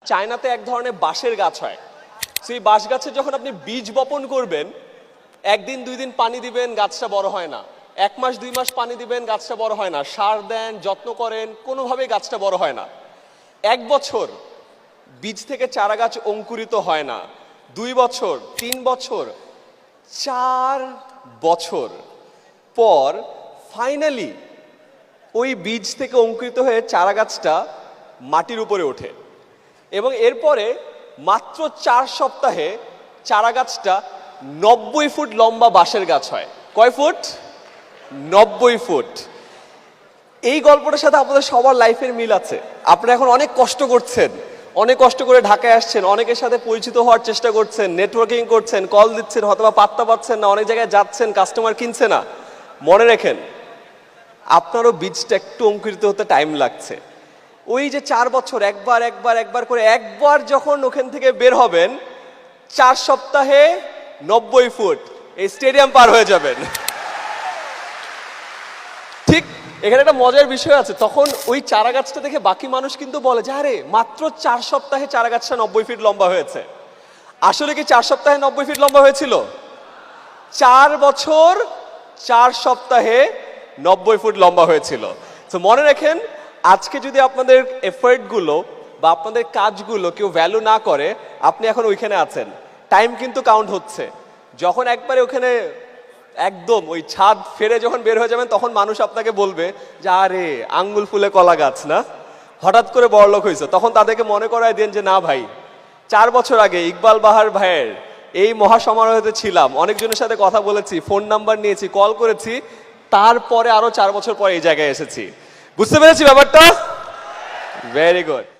চায়নাতে এক ধরনের বাঁশের গাছ হয়। সেই বাঁশ গাছে যখন আপনি বীজ বপন করবেন, একদিন দুই দিন পানি দিবেন, গাছটা বড় হয় না। 1 মাস 2 মাস পানি দিবেন, গাছটা বড় হয় না। সার দেন, যত্ন করেন, কোনোভাবেই গাছটা বড় হয় না। 1 বছর বীজ থেকে চারা গাছ অঙ্কুরিত হয় না। 2 বছর, 3 বছর, 4 বছর পর ফাইনালি ওই বীজ থেকে অঙ্কুরিত হয়ে চারা গাছটা মাটির উপরে ওঠে এবং এরপরে মাত্র 4 সপ্তাহে চারা গাছটা 90 ফুট লম্বা বাঁশের গাছ হয়। কয় ফুট? 90 ফুট। এই গল্পটার সাথে আপনাদের সবার লাইফের মিল আছে। আপনারা এখন অনেক কষ্ট করছেন, অনেক কষ্ট করে ঢাকায় আসছেন, অনেকের সাথে পরিচিত হওয়ার চেষ্টা করছেন, নেটওয়ার্কিং করছেন, কল দিচ্ছেন, হয়তোবা পাত্তা পাচ্ছেন না, অনেক জায়গায় যাচ্ছেন, কাস্টমার কিনছে না। মনে রাখেন, আপনারও বীজটা একটু অঙ্কুরিত হতে টাইম লাগছে। ওই যে 4 বছর একবার করে একবার যখন ওখান থেকে বের হবেন, 4 সপ্তাহে 90 ফুট এই স্টেডিয়াম পার হয়ে যাবেন। ঠিক এখানে একটা মজার বিষয় আছে, তখন ওই চারা গাছটা দেখে বাকি মানুষ কিন্তু বলে যে আরে মাত্র 4 সপ্তাহে চারা গাছটা 90 ফিট লম্বা হয়েছে। আসলে কি 4 সপ্তাহে 90 ফিট লম্বা হয়েছিল? 4 বছর 4 সপ্তাহে 90 ফুট লম্বা হয়েছিল। তো মনে রাখেন, আজকে যদি আপনাদের এফর্টগুলো বা আপনাদের কাজগুলো কেউ ভ্যালু না করে, আপনি এখন ওইখানে আছেন, টাইম কিন্তু কাউন্ট হচ্ছে। যখন একবারে ওখানে একদম ওই ছাদ ফেরে যখন বের হয়ে যাবেন, তখন মানুষ আপনাকে বলবে যে আরে আঙ্গুল ফুলে কলা গাছ না, হঠাৎ করে বড়লোক হয়েছে। তখন তাদেরকে মনে করায় দেন যে না ভাই, 4 বছর আগে ইকবাল বাহার ভাইয়ের এই মহাসমারোহেতে ছিলাম, অনেকজনের সাথে কথা বলেছি, ফোন নাম্বার নিয়েছি, কল করেছি, তারপরে আরো 4 বছর পরে এই জায়গায় এসেছি। বুঝতে পেরেছি ব্যাপারটা? Very good.